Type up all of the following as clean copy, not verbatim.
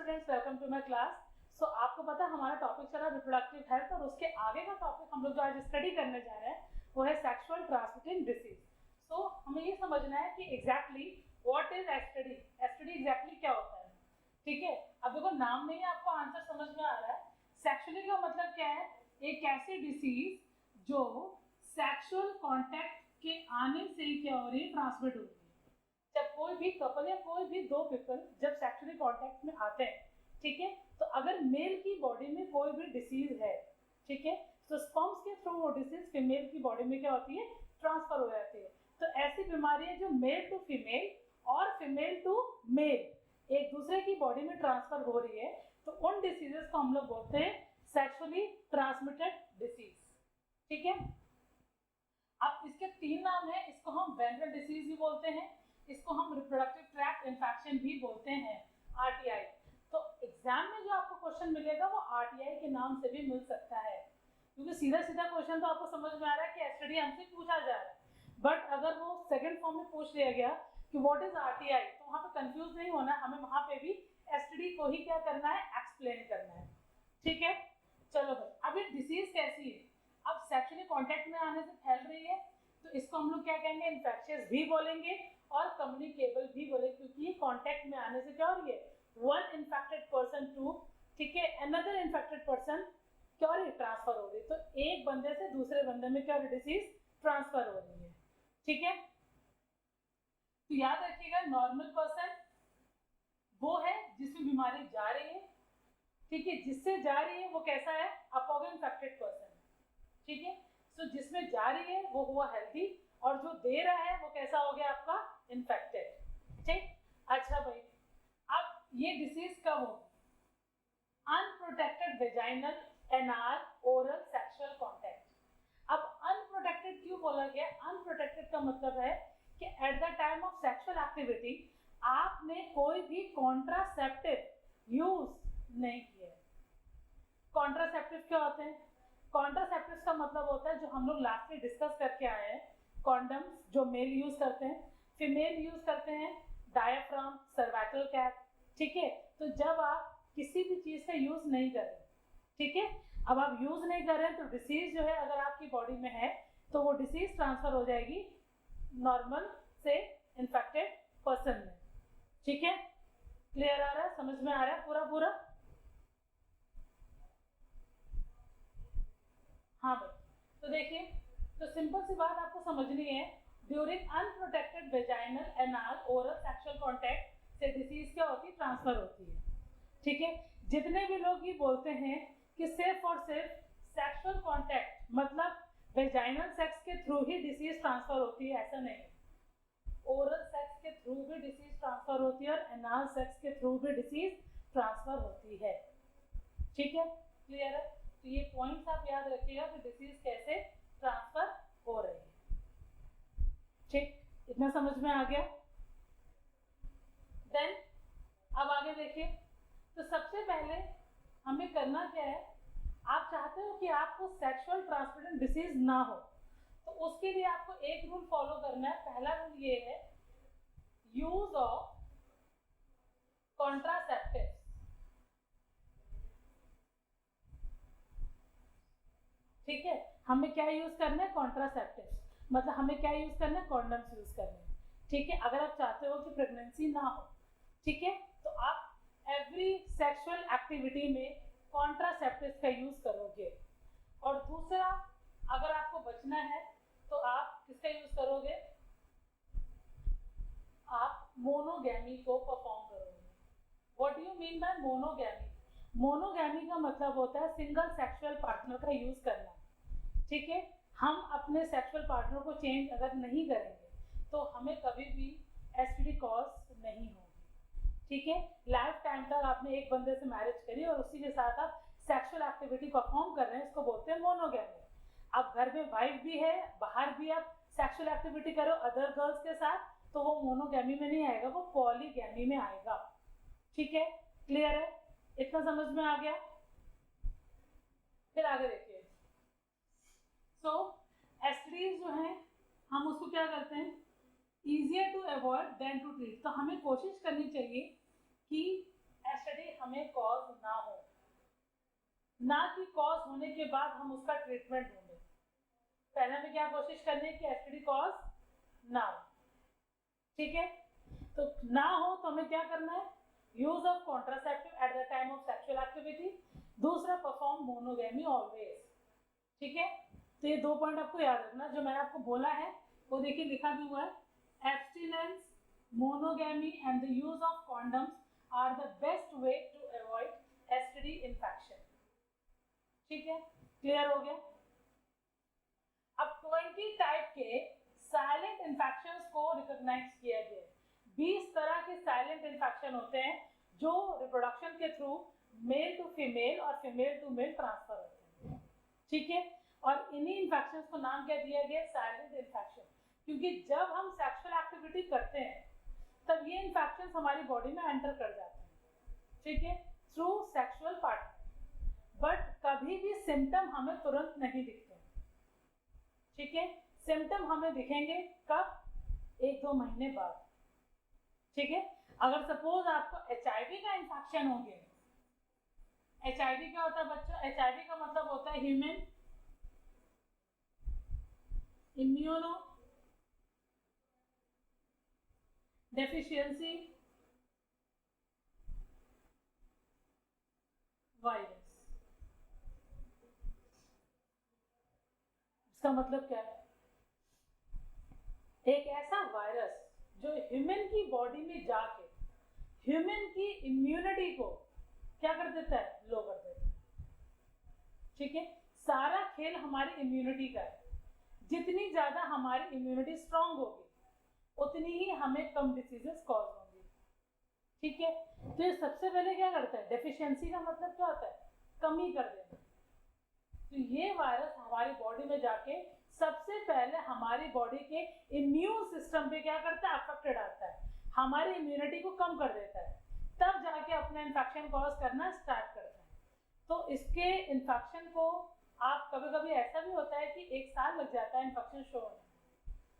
Students, welcome to my class. So आपको पता है हमारा टॉपिक चला रिप्रोडक्टिव हेल्थ और उसके आगे का टॉपिक हम लोग जो आज स्टडी करने जा रहे हैं वो है सेक्सुअल ट्रांसमिटेड डिसीज। सो हमें ये समझना है कि exactly what is STD. STD exactly क्या होता है, ठीक है। अब देखो नाम में ही आपको आंसर समझ में आ रहा है। सेक्सुअली का मतलब क्या है? एक ऐसी डिसीज जो सेक्सुअल कांटेक्ट के आने से ही क्या हो रही है, ट्रांसमिट हो रही है। जब कोई भी कपल या कोई भी दो पीपल जब सेक्सुअली कांटेक्ट में आते हैं, ठीक है, तो अगर मेल की बॉडी में कोई भी डिसीज है, ठीक है, तो स्पर्म्स के थ्रू वो डिसीज फीमेल की बॉडी में क्या होती है, ट्रांसफर हो जाती है। तो ऐसी बीमारी है जो मेल टू फीमेल और फीमेल टू मेल एक दूसरे की बॉडी में ट्रांसफर हो रही है, तो उन डिसीजेस को हम लोग बोलते हैं सेक्सुअली ट्रांसमिटेड डिसीज, ठीक है। अब इसके तीन नाम है। इसको हम वेनरल डिसीज भी बोलते हैं, इसको हम रिप्रोडक्टिव ट्रैक्ट इन्फेक्शन भी बोलते हैं, आरटीआई। तो एग्जाम में जो आपको क्वेश्चन मिलेगा वो आरटीआई के नाम से भी मिल सकता है, क्योंकि सीधा सीधा क्वेश्चन तो आपको समझ में आ रहा है कि एसटीडी हमसे पूछा जा रहा है। बट अगर वो सेकंड फॉर्म में पूछ लिया गया कि व्हाट इज आरटीआई, तो वहाँ पे कंफ्यूज नहीं होना, हमें वहाँ पे भी एसटीडी को ही क्या करना है, एक्सप्लेन करना है, ठीक है। चलो भाई, अब ये डिसीज कैसी है? अब सेक्सुअली कांटेक्ट में आने से फैल रही है, तो इसको हम लोग क्या कहेंगे, इन्फेक्शियस भी बोलेंगे और कम्युनिकेबल भी बोलेंगे, क्योंकि कांटेक्ट में आने से क्या हो रही है, वन इन्फेक्टेड पर्सन टू, ठीक है, अनदर इन्फेक्टेड पर्सन क्या हो रही है, ट्रांसफर हो रही है। तो एक बंदे से दूसरे बंदे में क्या हो रही है, डिसीज ट्रांसफर हो रही है, ठीक है। तो याद रखिएगा, नॉर्मल पर्सन वो है जिसमें बीमारी जा रही है, ठीक है, जिससे जा रही है वो कैसा है, अपोगो इन्फेक्टेड पर्सन, ठीक है। सो जिसमें जा रही है वो हुआ हेल्दी और जो दे रहा है वो कैसा हो गया, आपका इन्फेक्टेड, ठीक। अच्छा भाई, अब ये डिसीज कब होगी? Unprotected vaginal, anal, oral sexual contact. अब अनप्रोटेक्टेड क्यों बोला गया? अनप्रोटेक्टेड का मतलब है कि at the time of sexual activity आपने कोई भी कॉन्ट्रासेप्टिव यूज नहीं किया। कॉन्ट्रासेप्टिव क्या होते हैं? कॉन्ट्रासेप्टिव का मतलब होता है जो हम लोग लास्ट में डिस्कस करके आए हैं, कॉन्डम्स जो मेल यूज करते हैं, फीमेल यूज करते हैं डायाफ्राम, सर्वाइकल कैप, ठीक है। तो जब आप किसी भी चीज का यूज नहीं कर रहे, ठीक है, अब आप यूज नहीं कर रहे हैं, तो डिसीज जो है अगर आपकी बॉडी में है तो वो डिसीज ट्रांसफर हो जाएगी नॉर्मल से इन्फेक्टेड पर्सन में, ठीक है। क्लियर आ रहा है, समझ में आ रहा है पूरा पूरा? हाँ भाई, तो देखिए, तो सिंपल सी बात आपको समझनी है, during unprotected vaginal, anal, oral sexual contact से डिसीज क्या होती है, ट्रांसफर होती है, ठीक है। जितने भी लोग ये बोलते हैं कि सिर्फ और सिर्फ सेक्सुअल कांटेक्ट मतलब वेजाइनल सेक्स के थ्रू ही डिसीज ट्रांसफर होती है, ऐसा नहीं है। ओरल सेक्स के थ्रू भी डिसीज ट्रांसफर होती है और एनाल सेक्स के थ्रू भी डिसीज ट्रांसफर होती है, ठीक है। क्लियर है? तो ये पॉइंट्स आप याद रखिएगा कि डिसीज कैसे ट्रांसफर हो रही है, ठीक, इतना समझ में आ गया। देन अब आगे देखिए, तो सबसे पहले हमें करना क्या है, आप चाहते हो कि आपको सेक्सुअल ट्रांसमिटेड डिसीज ना हो, तो उसके लिए आपको एक रूल फॉलो करना है। पहला रूल ये है, यूज ऑफ कॉन्ट्रासेप्टिव, ठीक है। हमें क्या यूज करना है, कॉन्ट्रासेप्टिव, मतलब हमें क्या यूज करना है, कॉन्डम्स यूज करने हैं, ठीक है। अगर आप चाहते हो कि प्रेगनेंसी ना हो, ठीक है, तो आप एवरी सेक्सुअल एक्टिविटी में कॉन्ट्रासेप्टिव का यूज करोगे। और दूसरा, अगर आपको बचना है तो आप किसका यूज करोगे, आप मोनोगैमी को परफॉर्म करोगे। What do you mean by monogamy? Monogamy का मतलब होता है सिंगल सेक्सुअल पार्टनर का यूज करना, ठीक है। हम अपने सेक्सुअल पार्टनर को चेंज अगर नहीं करेंगे तो हमें कभी भी एसटीडी कॉज नहीं होगी, ठीक है। लाइफ टाइम तक आपने एक बंदे से मैरिज करी और उसी के साथ आप सेक्सुअल एक्टिविटी परफॉर्म कर रहे हैं, इसको बोलते हैं मोनोगैमी। अब घर में वाइफ भी है, बाहर भी आप सेक्सुअल एक्टिविटी करो अदर गर्ल्स के साथ, तो वो मोनोगैमी में नहीं आएगा, वो पॉलीगैमी में आएगा, ठीक है। क्लियर है, इतना समझ में आ गया? फिर आगे देखिए, सो एसटीडीज जो हैं हम उसको क्या करते हैं, easier to avoid than to treat। तो हमें कोशिश करनी चाहिए कि एसटीडी हमें कॉज ना हो, ना कि कॉज होने के बाद हम उसका ट्रीटमेंट ढूंढें। पहले हमें क्या कोशिश करनी है कि एसटीडी कॉज ना हो, ठीक है। तो ना हो तो हमें क्या करना है, use of contraceptive at the time of sexual activity. दूसरा, परफॉर्म मोनोगेमी ऑलवेज, ठीक है। तो ये 2 पॉइंट आपको याद रखना, जो मैंने आपको बोला है वो देखिए लिखा भी हुआ है, abstinence, monogamy and the use of condoms are the best way to avoid STD infection, ठीक है। क्लियर हो गया। अब 20 टाइप के साइलेंट इन्फेक्शंस को रिकॉग्नाइज किया गया है। 20 तरह के साइलेंट इन्फेक्शन होते हैं जो रिप्रोडक्शन के थ्रू मेल टू फीमेल और फीमेल टू मेल ट्रांसफर होते हैं, ठीक है। और इन्हीं इन्फेक्शंस को नाम क्या दिया गया, साइलेंट इन्फेक्शन, क्योंकि जब हम सेक्सुअल एक्टिविटी करते हैं तब ये इन्फेक्शंस हमारी बॉडी में एंटर कर जाते हैं, ठीक है, थ्रू सेक्सुअल पार्टनर। बट कभी भी सिम्टम हमें तुरंत नहीं दिखते, ठीक है। सिम्टम हमें दिखेंगे कब, 1-2 महीने बाद, ठीक है। अगर सपोज आपको एचआईवी का इन्फेक्शन हो गया, एचआईवी क्या होता है बच्चों, एचआईवी का मतलब होता है ह्यूमन इम्यूनो डेफिशिएंसी वायरस। इसका मतलब क्या है, एक ऐसा वायरस जो ह्यूमन की बॉडी में जाके ह्यूमन की इम्यूनिटी को क्या कर देता है, लो कर देता है, ठीक है। सारा खेल हमारी इम्यूनिटी का है। जितनी ज्यादा हमारी इम्यूनिटी स्ट्रांग होगी उतनी ही हमें कम डिसीजेस कॉज होंगी, ठीक है। तो ये सबसे पहले क्या करता है, डेफिशिएंसी का मतलब क्या होता है, कमी कर देना। तो ये वायरस हमारी बॉडी में जाके सबसे पहले हमारी बॉडी के इम्यून सिस्टम पे क्या करता है, अफेक्ट डालता है, हमारी इम्यूनिटी को कम कर देता है, तब जाके अपना इन्फेक्शन कॉज करना स्टार्ट करता है। तो इसके इन्फेक्शन को आप कभी कभी ऐसा भी होता है कि 1 साल लग जाता है इन्फेक्शन शो होने में,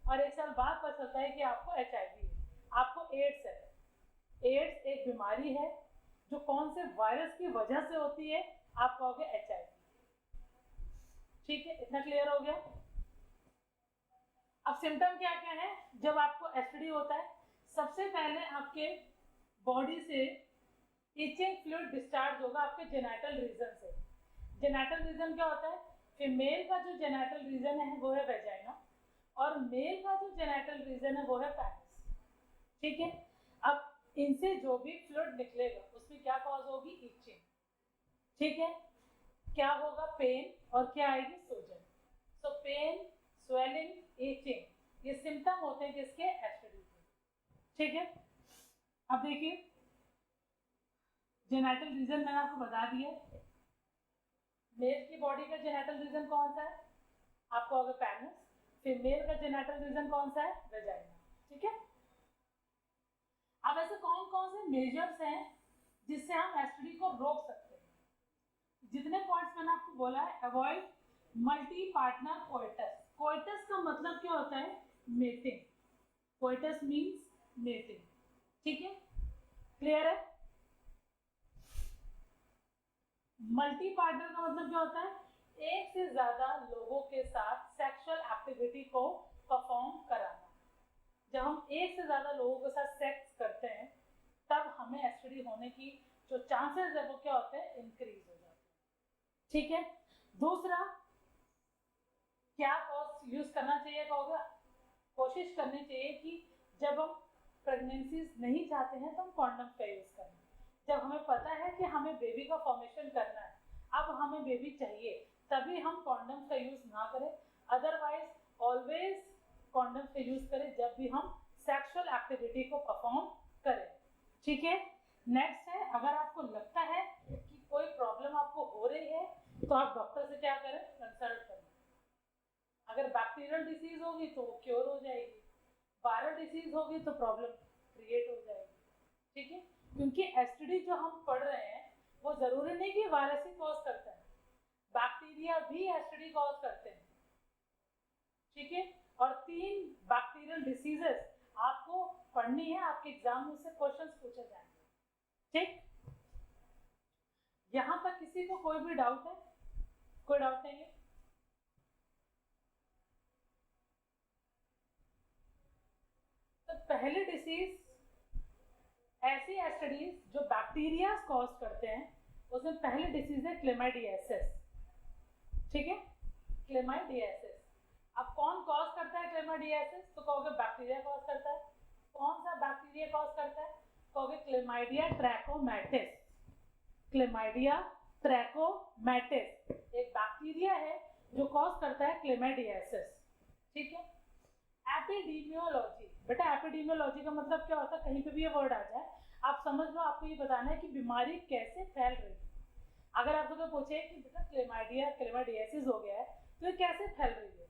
और 1 साल बाद पता चलता है कि आपको एचआईवी है, आपको एड्स है। एड्स एक बीमारी है जो कौन से वायरस की वजह से होती है, आप कहोगे एचआईवी, ठीक है। इतना क्लियर हो गया। अब सिम्टम क्या क्या है जब आपको एसटीडी होता है, सबसे पहले आपके बॉडी से इचिंग फ्लूइड डिस्चार्ज होगा आपके जेनिटल रीजन से। जेनिटल रीजन क्या होता है, फीमेल का जो जेनिटल रीजन है वो है वेजाइना, और मेल का जो जेनिटल रीजन है वो है पेनिस, ठीक है। अब इनसे जो भी फ्लूइड निकलेगा उसमें क्या कॉज होगी, इचिंग, ठीक है। क्या होगा, पेन, और क्या आएगी, सूजन। सो पेन, स्वेलिंग, इचिंग, ये सिम्टम होते हैं किसके, एसटीडी के, ठीक है। अब देखिए जेनिटल रीजन मैंने आपको बता दिया। मेल की बॉडी का जेनिटल रीजन कौन सा है, आपको होगा पेनिस। फीमेल का जेनिटल रीजन कौन सा है, वेजाइना, ठीक है। अब ऐसे कौन कौन से मेजर्स हैं जिससे हम एसटीडी को रोक सकते हैं। जितने पॉइंट्स मैंने आपको बोला है, avoid multi partner coitus. Coitus का मतलब क्या होता है, मेटिंग। कोइटस मींस मेटिंग, ठीक है, क्लियर है। मल्टी पार्टनर का मतलब क्या होता है, एक से ज्यादा लोगों के साथ सेक्सुअल एक्टिविटी को परफॉर्म कराना। जब हम एक से ज्यादा लोगों के साथ सेक्स करते हैं तब हमें एसटीडी होने की जो चांसेस है वो क्या होते हैं, इंक्रीज हो जाते हैं, ठीक है। दूसरा, क्या कॉज यूज करना चाहिए, कहोगे कोशिश करनी चाहिए कि जब हम प्रेगनेंसीज नहीं चाहते हैं तो हम कॉन्डम का यूज करें। जब हमें पता है कि हमें बेबी का फॉर्मेशन करना है, अब हमें बेबी चाहिए, तभी हम कॉन्डम का यूज ना करें। अदरवाइज ऑलवेज कॉन्डम का यूज करें जब भी हम सेक्सुअल एक्टिविटी को परफॉर्म करें, ठीक है। नेक्स्ट है, अगर आपको लगता है कि कोई प्रॉब्लम आपको हो रही है तो आप डॉक्टर से क्या करें, कंसल्ट करें। अगर बैक्टीरियल डिसीज होगी तो वो क्योर हो जाएगी, वायरल डिसीज होगी तो प्रॉब्लम क्रिएट हो जाएगी, ठीक है। क्योंकि एसटीडी जो हम पढ़ रहे हैं वो जरूरी नहीं कि वायरस ही कॉज करता है, बैक्टीरिया भी एसटीडी कॉज करते हैं, ठीक है। और 3 बैक्टीरियल डिसीजेस आपको पढ़नी है, आपके एग्जाम में से क्वेश्चंस पूछे जाएंगे, ठीक। यहाँ तक किसी को कोई भी डाउट है? कोई डाउट नहीं है? तो पहले डिसीज ऐसी एसटीडीज जो बैक्टीरिया कॉज करते हैं, उसमें पहले डिसीज है क्लेमाइडियासिस। ठीक है, क्लेमाइडियासिस। अब कौन कॉज करता है क्लेमाइडियासिस? तो कहोगे बैक्टीरिया कॉज करता है। कौन सा बैक्टीरिया कॉज करता है? कहोगे क्लेमाइडिया ट्रैकोमैटिस। क्लेमाइडिया ट्रैकोमैटिस एक बैक्टीरिया है जो कॉज करता है क्लेमाइडियासिस। ठीक है। एपिडेमियोलॉजी, बेटा एपिडेमियोलॉजी का मतलब क्या होता है? कहीं पे भी ये वर्ड आ जाए आप समझ लो, आपको ये बताना है कि बीमारी कैसे फैल रही है। अगर आप लोग पूछे कि बेटा क्लेमाइडियासिस हो गया है तो ये कैसे फैल रही है,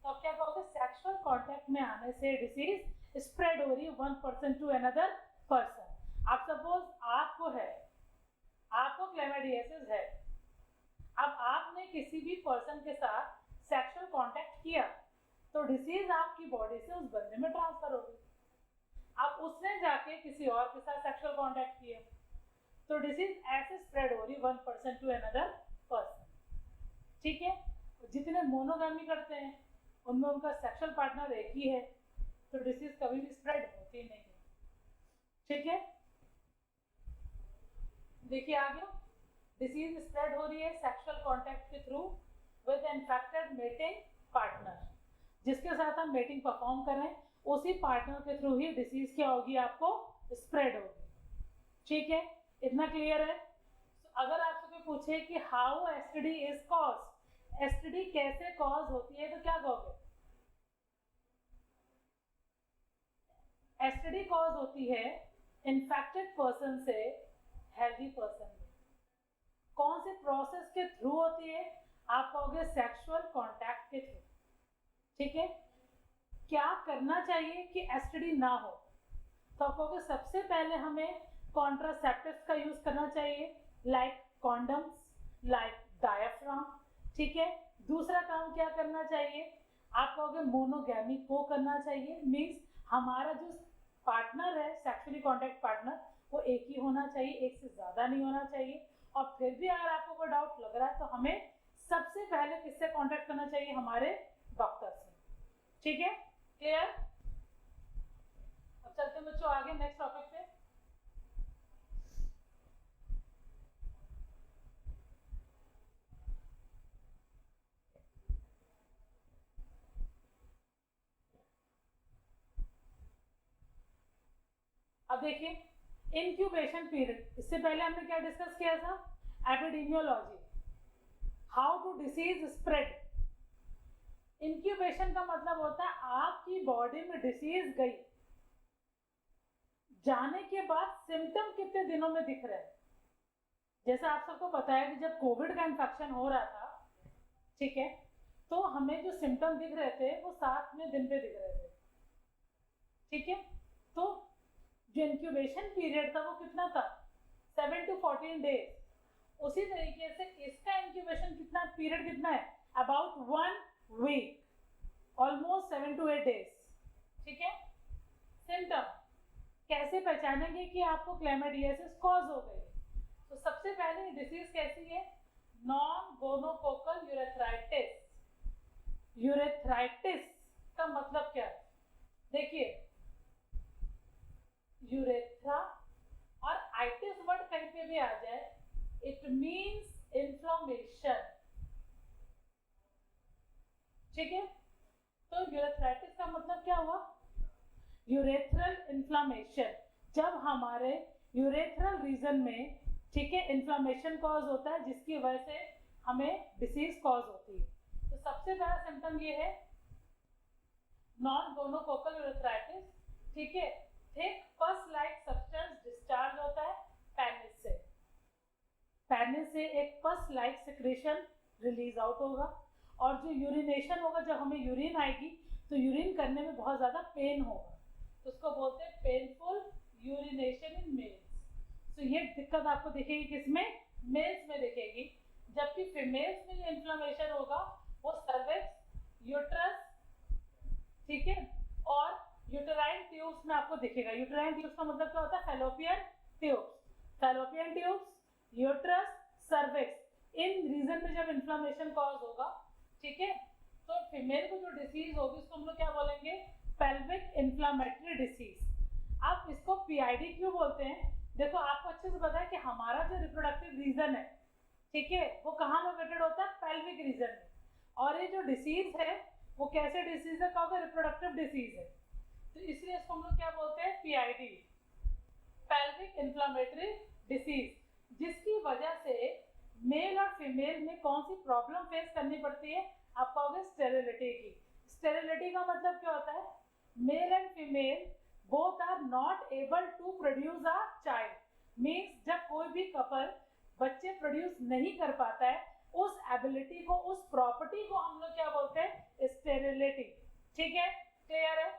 तो आप क्या कहोगे? सेक्सुअल कांटेक्ट में आने से डिसीज स्प्रेड हो रही है one person to another person. आप सपोज आपको है, आपको क्लेमाइडियासिस है, अब आपने किसी भी पर्सन के साथ सेक्सुअल कांटेक्ट किया तो डिसीज आपकी बॉडी से उस बंदे में ट्रांसफर होगी। अब उसने जाके किसी और के साथ सेक्सुअल कांटेक्ट किया तो डिसीज ऐसे स्प्रेड हो रही one person to another person. ठीक है। जितने मोनोगामी करते हैं उनमें उनका सेक्सुअल पार्टनर एक ही है तो डिसीज कभी भी स्प्रेड होती नहीं है। ठीक है, देखिए आगे, डिसीज स्प्रेड हो रही है सेक्सुअल कांटेक्ट के through with infected mating partner. जिसके साथ हम मेटिंग परफॉर्म करें उसी पार्टनर के थ्रू ही डिसीज क्या होगी? आपको स्प्रेड होगी। ठीक है, इतना क्लियर है? तो अगर आपसे कोई पूछे कि how STD is cause, STD कैसे कॉज होती है, तो क्या कहोगे? एसटीडी कॉज होती है इन्फेक्टेड पर्सन से हेल्दी पर्सन में। कौन से प्रोसेस के थ्रू होती है? आप कहोगे सेक्सुअल कांटेक्ट के थ्रू। ठीक है, क्या करना चाहिए कि एसटीडी ना हो? तो आप कहोगे सबसे पहले हमें कॉन्ट्रासेप्टिव्स का यूज करना चाहिए, लाइक कॉन्डम्स, लाइक डायाफ्राम। ठीक है, दूसरा काम क्या करना चाहिए? आप कहोगे मोनोगैमी को करना चाहिए, मीन्स हमारा जो पार्टनर है सेक्सुअली कॉन्टैक्ट पार्टनर वो एक ही होना चाहिए, एक से ज्यादा नहीं होना चाहिए। और फिर भी अगर आपको कोई डाउट लग रहा है तो हमें सबसे पहले किससे कॉन्टैक्ट करना चाहिए? हमारे डॉक्टर से। ठीक है, क्लियर? अब चलते हैं बच्चों आगे नेक्स्ट टॉपिक पे। अब देखिए इंक्यूबेशन पीरियड, इससे पहले हमने क्या डिस्कस किया था? Epidemiology, how to disease spread. Incubation का मतलब होता है आपकी बॉडी में डिसीज गई, जाने के बाद सिम्टम कितने दिनों में दिख रहे हैं। जैसा आप सबको पता है कि जब कोविड का इन्फेक्शन हो रहा था, ठीक है, तो हमें जो सिम्टम दिख रहे थे वो 7वें दिन पे दिख रहे थे। ठीक है, तो जो इंक्यूबेशन पीरियड था वो कितना था? 7 to 14 डेज। उसी तरीके से इसका इंक्यूबेशन कितना पीरियड कितना है? About 1 week, almost 7 to 8 days. ठीक है, सिम्टम कैसे पहचानेंगे कि आपको क्लेमाइडियासिस कॉज हो गई? तो सबसे पहले डिसीज कैसी है? Non gonococcal urethritis. यूरेथ्राइटिस का मतलब क्या है? देखिए यूरेथ्रा और आइटिस वर्ड कहीं पे भी आ जाए, इट मींस इन्फ्लेमेशन। ठीक है, तो यूरेथ्राइटिस का मतलब क्या हुआ? Urethral inflammation. जब हमारे यूरेथ्रल रीजन में, ठीक है, इन्फ्लेमेशन कॉज होता है जिसकी वजह से हमें डिसीज कॉज होती है। तो सबसे पहला सिम्टम ये है नॉन गोनोकोकल यूरेथ्राइटिस। ठीक है, थिक पस लाइक सब्सटेंस डिस्चार्ज होता है पेनिस से। पेनिस से एक पस लाइक सिक्रेशन रिलीज आउट होगा, और जो यूरिनेशन होगा, जब हमें यूरिन आएगी तो यूरिन करने में बहुत ज़्यादा पेन होगा, तो उसको बोलते हैं पेनफुल यूरिनेशन इन मेल्स। तो ये दिक्कत आपको दिखेगी किसमें? मेल्स में दिखेगी। जबकि फीमेल्स में जो इन्फ्लेमेशन होगा वो सर्विक्स, यूट्रस, ठीक है, और यूटेराइन ट्यूब्स में आपको दिखेगा। यूटेराइन ट्यूब्स का मतलब क्या होता है? Fallopian tubes. Fallopian tubes, uterus, cervix इन रीजन में जब इन्फ्लामेशन कॉज होगा, ठीक है, तो फीमेल को जो डिसीज होगी उसको हम लोग क्या बोलेंगे, पेल्विक इन्फ्लामेटरी डिसीज। आप इसको पीआईडी क्यों बोलते हैं, देखो आपको अच्छे से पता है कि हमारा जो रिप्रोडक्टिव रीजन है, ठीक है, वो कहाँ लोकेटेड होता है, पेल्विक रीजन में, और ये जो डिसीज है वो कैसे डिसीज है, कहोगे रिप्रोडक्टिव डिसीज है, तो इसलिए इसको हम लोग क्या बोलते हैं, पीआईडी, पेल्विक इन्फ्लामेटरी डिसीज, जिसकी वजह से मेल और फीमेल में कौन सी प्रॉब्लम फेस करनी पड़ती है, आप कहोगे स्टेरिलिटी की। स्टेरिलिटी का मतलब क्या होता है, male and female both are not able to produce a child, means जब कोई भी कपल बच्चे प्रोड्यूस नहीं कर पाता है, उस एबिलिटी को, उस प्रॉपर्टी को हम लोग क्या बोलते हैं, स्टेरिलिटी। ठीक है, क्लियर है।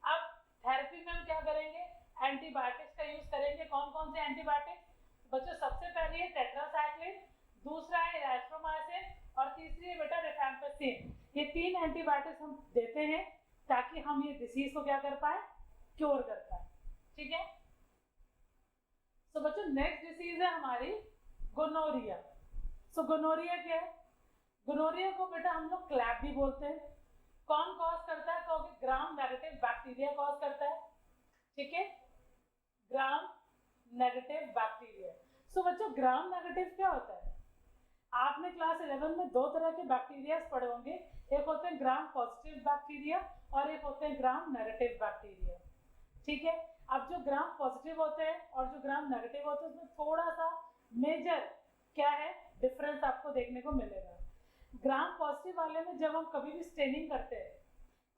अब थेरेपी में हम क्या करेंगे, एंटीबायोटिक्स का यूज करेंगे। कौन कौन से एंटीबायोटिक्स बच्चों, सबसे पहले है टेट्रासाइक्लिन, दूसरा है एरिथ्रोमाइसिन, और तीसरी है बेटा रिफैम्पिसिन। ये 3 एंटीबायोटिक्स हम देते हैं ताकि हम ये डिसीज को क्या कर पाए, क्योर कर पाए। ठीक है, तो बच्चों नेक्स्ट डिसीज है हमारी गोनोरिया। सो गोनोरिया क्या है, गोनोरिया को बेटा हम लोग क्लैप भी बोलते हैं। कौन कॉज करता है, कहोगे ग्राम नेगेटिव बैक्टीरिया कॉज करता है। ठीक है, ग्राम नेगेटिव बैक्टीरिया। सो बच्चों ग्राम नेगेटिव क्या होता है, आपने क्लास 11 में 2 तरह के बैक्टीरिया पढ़े होंगे, एक होते हैं ग्राम पॉजिटिव बैक्टीरिया और एक होते हैं ग्राम नेगेटिव बैक्टीरिया। ठीक है, अब जो ग्राम पॉजिटिव होते हैं और जो ग्राम नेगेटिव होते हैं उसमें थोड़ा सा मेजर क्या है डिफरेंस आपको देखने को मिलेगा। ग्राम पॉजिटिव वाले में जब हम कभी भी स्टेनिंग करते हैं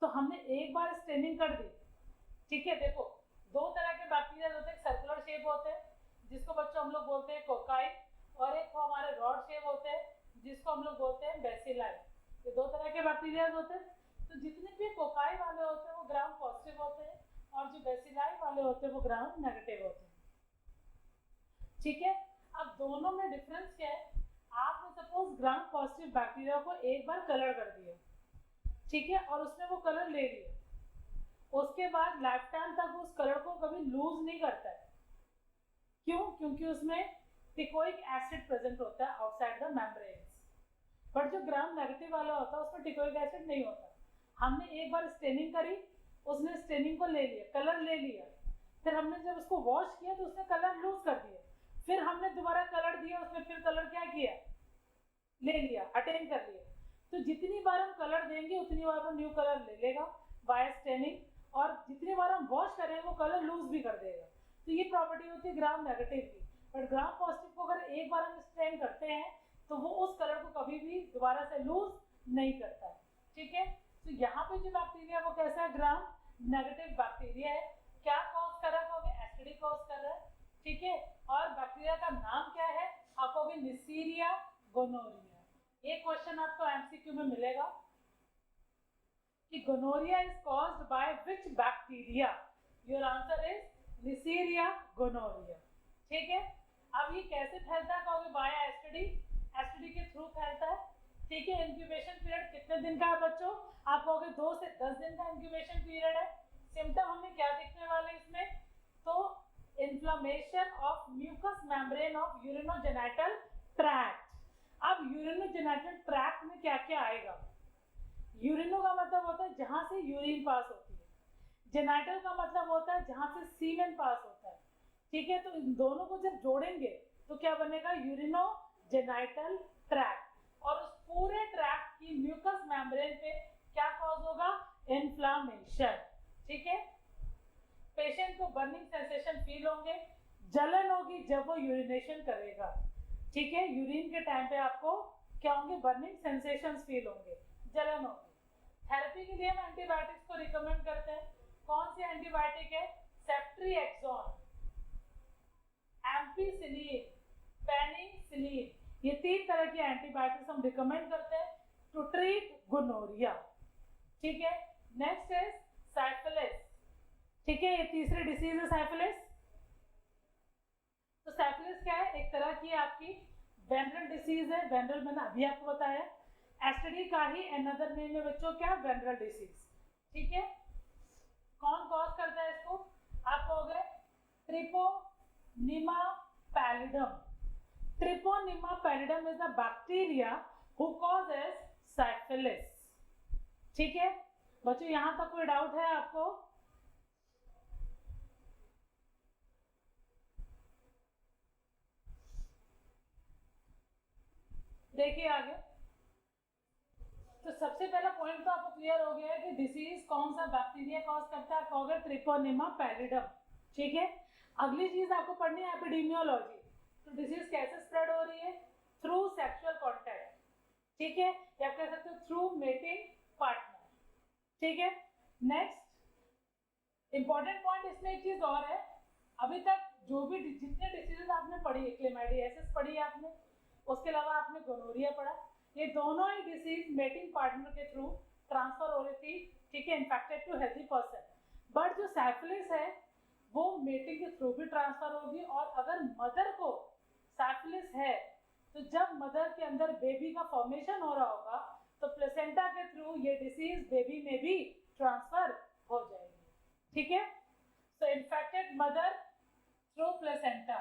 तो हमने एक बार स्टेनिंग कर दी, ठीक है, देखो 2 तरह के बैक्टीरिया होते हैं, सर्कुलर शेप होते हैं जिसको बच्चों हम लोग बोलते हैं कोकाई, और एक हमारे रॉड शेप होते हैं जिसको हम लोग बोलते हैं बेसिलाई। ये 2 तरह के बैक्टीरिया होते हैं। तो जितने भी कोकाई वाले होते हैं वो ग्राम पॉजिटिव होते हैं और जो बेसिलाई वाले होते हैं वो ग्राम नेगेटिव होते हैं। ठीक है, अब दोनों में डिफरेंस क्या है, आपने सपोज ग्राम पॉजिटिव बैक्टीरिया को एक बार कलर कर दिया, ठीक है, और उसने वो कलर ले लिया, उसके बाद लाइफ टाइम तक उस कलर को कभी लूज नहीं करता है। क्यों, क्योंकि उसमें टिकोइक एसिड प्रेजेंट होता है आउटसाइड द मेम्ब्रेन्स। बट जो ग्राम नेगेटिव वाला होता है उसमें टिकोइक एसिड नहीं होता। हमने एक बार स्टेनिंग करी, उसने स्टेनिंग को ले लिया, कलर ले लिया, फिर हमने जब उसको वॉश किया तो उसने कलर लूज कर दिया, फिर हमने दोबारा कलर दिया, उसने फिर कलर क्या किया, ले लिया, अटेन कर लिया। तो जितनी बार हम कलर देंगे उतनी बार वो न्यू कलर ले लेगा बाय स्टेनिंग, और जितनी बार हम वॉश करेंगे वो कलर लूज भी कर देगा। तो ये प्रॉपर्टी होती है ग्राम नेगेटिव की। बट ग्राम पॉजिटिव को अगर एक बार हम स्टेन करते हैं तो वो उस कलर को कभी भी दोबारा से लूज नहीं करता है। ठीक है, तो यहाँ पे जो बैक्टीरिया वो कैसा है, ग्राम नेगेटिव बैक्टीरिया है। क्या कॉज कर रहा है, एसिडी कॉज कर रहा है। ठीक है, और बैक्टीरिया का नाम क्या है, आप कहोगे निसीरिया गोनोरिया। ये क्वेश्चन आपको एमसीक्यू में मिलेगा कि gonorrhoea is caused by which bacteria, your answer is Neisseria gonorrhoea. ठीक है, अब ये कैसे फैलता है, कहोगे बाय एसटीडी, एसटीडी के थ्रू फैलता है। ठीक है, इंक्यूबेशन पीरियड कितने दिन का है बच्चों, आप कहोगे 2 से 10 दिन का इंक्यूबेशन पीरियड है। सिम्टम हमें क्या दिखने वाले इसमें, तो inflammation of mucous membrane of urinogenital tract. अब यूरिनोजेनिटल ट्रैक्ट में क्या क्या आएगा, यूरिनो का मतलब होता है जहां से यूरिन पास होती है, जेनिटल का मतलब होता है जहां से सीमेन पास होता है। ठीक है, तो इन दोनों को जब जोड़ेंगे तो क्या बनेगा, यूरिनोजेनिटल ट्रैक्ट, और उस पूरे ट्रैक्ट की म्यूकस मेम्ब्रेन पे क्या कॉज होगा, इन्फ्लामेशन। ठीक है, पेशेंट को बर्निंग सेंसेशन फील होंगे, जलन होगी जब वो यूरिनेशन करेगा। ठीक है, यूरिन के टाइम पे आपको क्या होंगे, बर्निंग सेंसेशंस फील होंगे, जलन होगी। थेरेपी के लिए हम एंटीबायोटिक्स को रिकमेंड करते हैं। कौन सी एंटीबायोटिक है, सेफ्ट्रिएक्सोन, एम्पिसिलिन, पेनिसिलिन, ये 3 तरह की एंटीबायोटिक्स हम रिकमेंड करते हैं टू ट्रीट गोनोरिया। ठीक है, नेक्स्ट इज साइफिलिस। ठीक है, ये तीसरी डिसीज है साइफिलिस। तो साइफिलिस क्या है, एक तरह की आपकी वेनरल डिसीज है। वेनरल मैंने अभी आपको बताया, एसटीडी का ही अनदर नेम है बच्चों, क्या, वेनरल डिसीज। ठीक है, कौन कॉज करता है इसको, आप कहोगे Treponema pallidum. Treponema pallidum is the bacteria who causes syphilis. ठीक है बच्चों, यहां तक कोई डाउट है आपको? देखिए आगे। तो सबसे पहला पॉइंट तो आपको क्लियर हो गया है कि डिसीज कौन सा बैक्टीरिया कॉज करता है, कहोगे ट्रिपोनेमा पैलिडम। ठीक है, अगली चीज आपको पढ़नी है एपिडेमियोलॉजी। तो डिसीज कैसे स्प्रेड हो रही है? थ्रू सेक्सुअल कॉन्टैक्ट, ठीक है, या कह सकते हो थ्रू मेटिंग पार्टनर। ठीक है, नेक्स्ट इंपॉर्टेंट पॉइंट इसमें एक चीज और है, अभी तक जो भी जितने डिसीजेस आपने पढ़ी, क्लेमाइडियासिस पढ़ी आपने, उसके अलावा आपने गोनोरिया पढ़ा, ये दोनों ही डिसीज मेटिंग पार्टनर के थ्रू ट्रांसफर हो रही थी। ठीक है, infected to healthy person. But जो साइफिलिस है वो मेटिंग के थ्रू भी ट्रांसफर होगी, और अगर मदर को साइफिलिस है तो जब मदर के अंदर बेबी का फॉर्मेशन हो रहा होगा तो प्लेसेंटा के थ्रू ये डिसीज बेबी में भी ट्रांसफर हो जाएगी। ठीक है, सो इन्फेक्टेड मदर थ्रू प्लेसेंटा।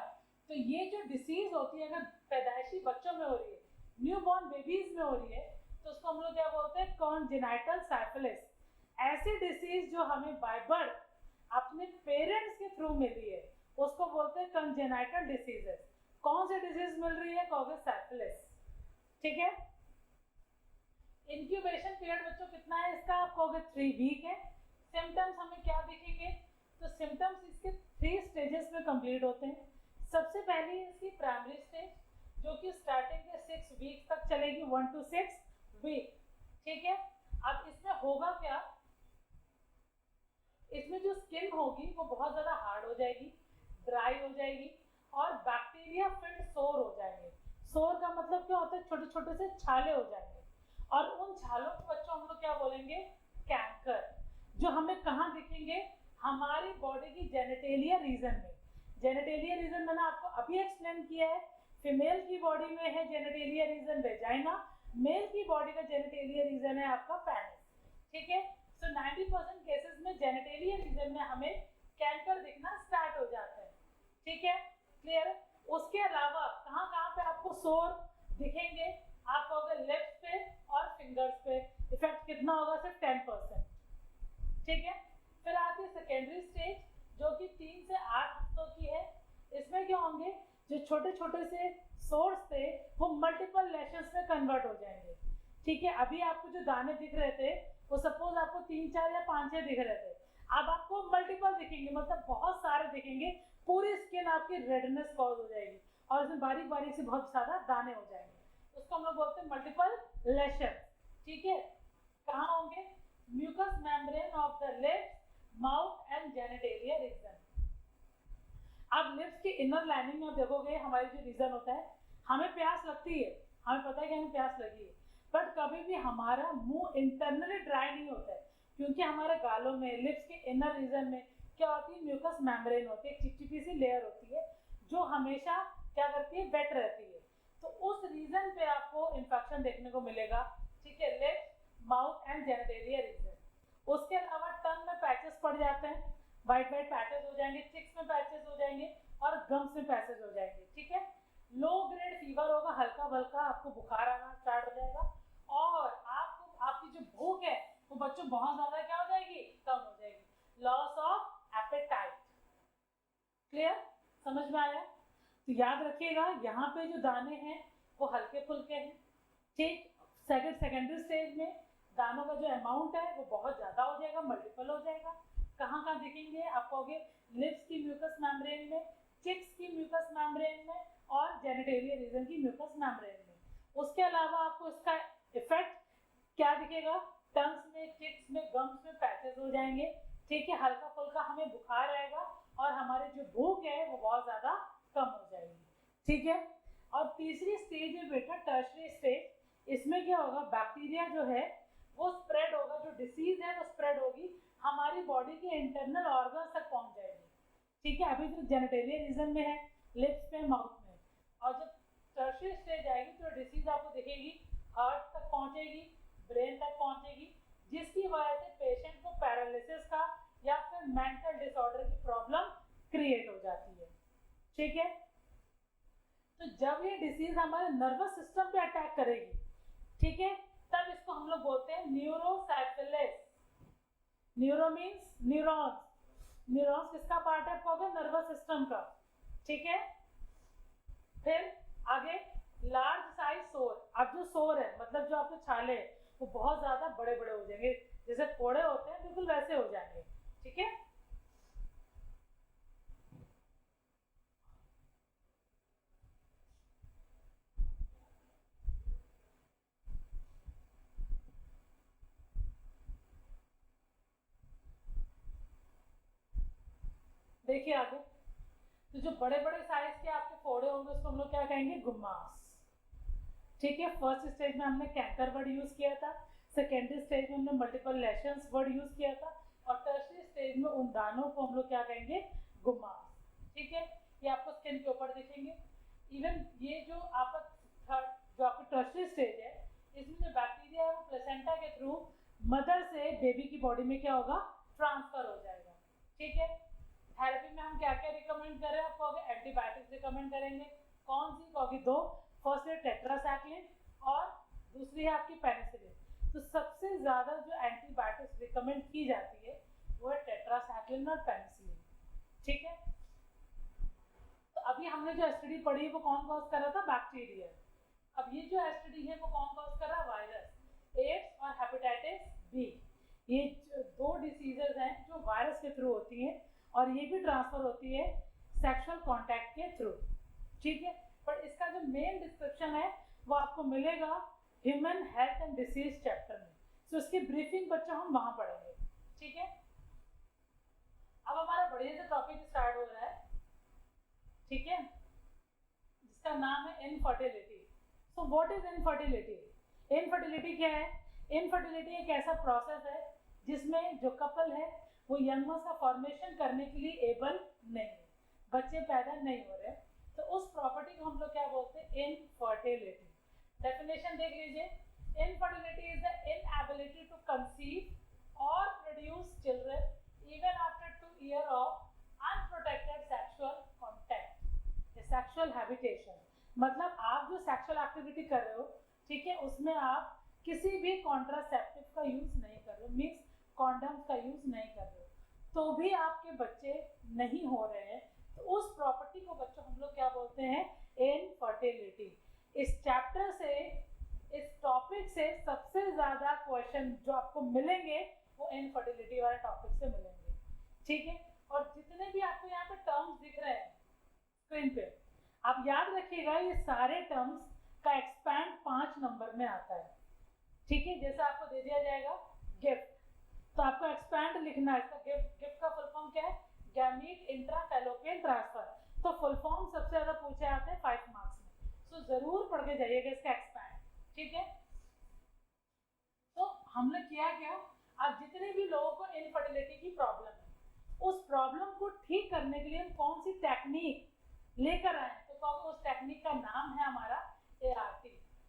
तो ये जो डिसीज होती है अगर पैदाइशी बच्चों में हो रही है, न्यूबॉर्न बेबीज में हो रही है, तो उसको हम लोग क्या बोलते हैं? Congenital syphilis. ऐसी डिसीज जो हमें बाय बर्थ अपने पेरेंट्स के थ्रू मिली है उसको बोलते हैं कॉन्जेनाइटल डिसीजेस। कौन सी डिजीज मिल रही है? कहोगे साइफिलिस। ठीक है, इंक्यूबेशन पीरियड बच्चों कितना है इसका? आप कहोगे 3 वीक है। सिम्टम्स हमें क्या दिखेंगे? तो सिम्टम्स इसके 3 स्टेजेस में कंप्लीट होते हैं। सबसे पहली इसकी प्राइमरी स्टेज जो कि स्टार्टिंग के 6 वीक तक चलेगी, 1 to 6 वीक। ठीक है, अब इसमें होगा क्या? इसमें जो स्किन होगी वो बहुत ज़्यादा हार्ड हो जाएगी, ड्राई हो जाएगी, और बैक्टीरिया फिल्ड सोर हो जाएंगे। सोर का मतलब क्या होता है? छोटे छोटे से छाले हो जाएंगे, और उन छालों को बच्चों हम लोग क्या बोलेंगे? कैंकर। जो हमें कहाँ दिखेंगे? हमारी बॉडी की जेनिटेलिया रीजन में। जेनिटेलिया रीजन मैंने आपको अभी एक्सप्लेन किया है, फीमेल की बॉडी में है जेनिटेलिया रीजन वेजाइना, मेल की बॉडी का जेनिटेलिया रीजन है आपका पेनिस। ठीक है, सो 90% केसेस में जेनिटेलिया रीजन में हमें कैंकर दिखना स्टार्ट हो जाता है। ठीक है, क्लियर? उसके अलावा कहाँ कहाँ पे आपको सोर दिखेंगे? आप कहोगे लिप्स पे और फिंगर्स पे। इफेक्ट कितना होगा? सिर्फ 10%। ठीक है, फिर आती है सेकेंडरी स्टेज जो कि 3 से 8 हफ्तों की है। इसमें क्या होंगे? जो छोटे छोटे से सोर्स थे वो मल्टीपल लैशेस में कन्वर्ट हो जाएंगे। ठीक है, अभी आपको जो दाने दिख रहे थे वो सपोज आपको 3, 4 या 5 दिख रहे थे, अब आपको मल्टीपल दिखेंगे, मतलब बहुत सारे दिखेंगे। पूरी स्किन आपकी रेडनेस कॉज हो जाएगी और इसमें बारीक बारीक से बहुत सारा दाने हो जाएंगे। उसको हम लोग बोलते हैं मल्टीपल लेशंस। ठीक है, कहाँ होंगे? Mucous membrane of the lips, mouth and genitalia region. अब लिप्स की इनर लाइनिंग में आप देखोगे हमारी जो रीजन होता है, हमें प्यास लगती है, हमें पता है कि हमें प्यास लगी है, बट कभी भी हमारा मुंह इंटरनली ड्राई नहीं होता है, क्योंकि हमारे गालों में, लिप्स के इनर रीजन में क्या होती है? म्यूकस मेम्ब्रेन होती है, एक चिपचिपी सी लेयर होती है जो हमेशा क्या करती है? वेट रहती है। तो उस रीजन पे आपको इन्फेक्शन देखने को मिलेगा। ठीक है, lips, mouth and genitalia region. उसके अलावा टंग में पैचेस पड़ जाते हैं, वाइट वाइट पैचेस हो जाएंगे, चिक्स में पैचेस हो जाएंगे और गम्स में पैचेस हो जाएंगे। ठीक है, लो ग्रेड फीवर होगा, हल्का हल्का आपको बुखार आना स्टार्ट हो जाएगा, और आपको आपकी जो भूख है वो बच्चों बहुत ज्यादा क्या हो जाएगी? कम हो जाएगी। Loss of appetite. क्लियर? समझ में आया? तो याद रखिएगा यहाँ पे जो दाने हैं वो हल्के फुल्के हैं। ठीक, सेकेंडरी स्टेज में दानों का जो अमाउंट है वो बहुत ज्यादा हो जाएगा, मल्टीपल हो जाएगा। कहाँ कहाँ दिखेंगे? आप कहोगे लिप्स की म्यूकस मेम्ब्रेन में, चिक्स की म्यूकस मेम्ब्रेन में और जेनिटेलिया रीजन की म्यूकस मेम्ब्रेन में। उसके अलावा आपको इसका इफेक्ट क्या दिखेगा? टंग्स में, चिक्स में, गम्स में पैचेस हो जाएंगे। ठीक है, हल्का फुल्का हमें बुखार आएगा और हमारी जो भूख है वो बहुत ज्यादा कम हो जाएगी। ठीक है, और तीसरी स्टेज है बेटा टर्शरी स्टेज। इसमें क्या होगा? बैक्टीरिया जो है वो स्प्रेड होगा, जो डिसीज है वो स्प्रेड होगी, हमारी बॉडी के इंटरनल ऑर्गन्स तक पहुंच जाएगी। ठीक है, अभी तो जेनिटेलिया रीजन में है, लिप्स में, माउथ में, और जब टर्शरी स्टेज आएगी तो डिसीज आपको दिखेगी, हार्ट तक पहुंचेगी, ब्रेन तक पहुंचेगी, जिसकी वजह से पेशेंट को पैरालिसिस का या फिर मेंटल डिसऑर्डर की प्रॉब्लम क्रिएट हो जाती है। ठीक है, तो जब ये डिसीज हमारे नर्वस सिस्टम पे अटैक करेगी, ठीक है, तब इसको हम लोग बोलते हैं neurosyphilis. Neuro means neurons, neurons किसका पार्ट है आपको, नर्वस सिस्टम का, ठीक है। फिर आगे लार्ज साइज सोर। अब जो सोर है मतलब जो आपके छाले हैं वो बहुत ज्यादा बड़े बड़े हो जाएंगे, जैसे फोड़े होते हैं बिल्कुल वैसे हो जाएंगे, ठीक है। देखिए आगे, तो जो बड़े बड़े साइज के आपके फोड़े होंगे उसको हम लोग क्या कहेंगे, गुम्मास, ठीक है। फर्स्ट स्टेज में हमने कैंकर वर्ड यूज किया था, सेकेंडरी स्टेज में हमने मल्टीपल लेशंस वर्ड यूज किया था, और टर्सरी स्टेज में उन दानों को हम लोग क्या कहेंगे, गुम्मास, ठीक है। ये आपको स्किन के ऊपर दिखेंगे। इवन ये जो आपका थर्ड जो आपकी टर्सरी स्टेज है, इसमें जो बैक्टीरिया है वो प्लेसेंटा के थ्रू मदर से बेबी की बॉडी में क्या होगा, ट्रांसफर हो जाएगा, ठीक है। थेरेपी में हम क्या क्या रिकमेंड कर रहे हैं आपको, अगर एंटीबायोटिक्स रिकमेंड करेंगे, कौन सी होगी, दो, फर्स्ट है टेट्रासाइक्लिन और दूसरी है आपकी पेनिसिलिन। तो सबसे ज्यादा जो एंटीबायोटिक्स रिकमेंड की जाती है वो है टेट्रासाइक्लिन और पेनिसिलिन, ठीक है। तो अभी हमने जो एसटीडी पढ़ी है वो कौन कॉज कर रहा था, बैक्टीरिया। अब ये जो एसटीडी है वो कौन कॉज कर रहा है, वायरस, एड्स और हेपेटाइटिस बी। ये दो डिसीजेज हैं जो वायरस के थ्रू होती हैं और ये भी ट्रांसफर होती है सेक्सुअल कांटेक्ट के थ्रू, ठीक है। पर इसका जो मेन डिस्क्रिप्शन है वो आपको मिलेगा human health and disease chapter में, तो इसकी ब्रीफिंग बच्चों हम वहां पढ़ेंगे, ठीक है। अब हमारा बढ़िया से टॉपिक स्टार्ट हो रहा है, ठीक है, जिसका नाम है infertility. So what is infertility? Infertility क्या है? इनफर्टिलिटी एक ऐसा प्रोसेस है जिसमें जो कपल है वो यंगर्स का फॉर्मेशन करने के लिए एबल नहीं है, बच्चे पैदा नहीं हो रहे, तो उस प्रॉपर्टी को हम लोग क्या बोलते हैं, इनफर्टिलिटी। डेफिनेशन देख लीजिए, infertility is the inability to conceive और produce children even after 2 years of unprotected sexual contact, sexual habitation. मतलब आप जो सेक्सुअल एक्टिविटी कर रहे हो, ठीक है, उसमें आप किसी भी कॉन्ट्रासेप्टिव का यूज नहीं कर रहे हो, मीन्स कॉन्डम्स का यूज नहीं कर रहे हो, तो भी आपके बच्चे नहीं हो रहे हैं, तो उस प्रॉपर्टी को बच्चों हम लोग क्या बोलते हैं, इनफर्टिलिटी। इस चैप्टर से, इस टॉपिक से सबसे ज्यादा क्वेश्चन जो आपको मिलेंगे वो इनफर्टिलिटी वाले टॉपिक से मिलेंगे, ठीक है। और जितने भी आपको यहाँ पे टर्म्स दिख रहे हैं स्क्रीन पे, आप याद रखिएगा ये सारे टर्म्स का एक्सपैंड 5 नंबर में आता है, ठीक है। जैसे आपको दे दिया जाएगा गिफ्ट, तो आपको एक्सपैंड लिखना है, इसका गिफ्ट का फुल फॉर्म क्या है, गैमीट इंट्राफैलोपियन ट्रांसफर। तो फुल फॉर्म सबसे ज्यादा पूछे आते हैं 5 मार्क्स में, तो जरूर पढ़ के जाइएगा इसका एक्सपैंड, ठीक है। तो हमने किया क्या, अब जितने भी लोगों को इनफर्टिलिटी की प्रॉब्लम है, उस प्रॉब्लम को ठीक करने के लिए हम कौन सी टेक्निक लेकर आए, तो उस टेक्निक का नाम है हमारा ART।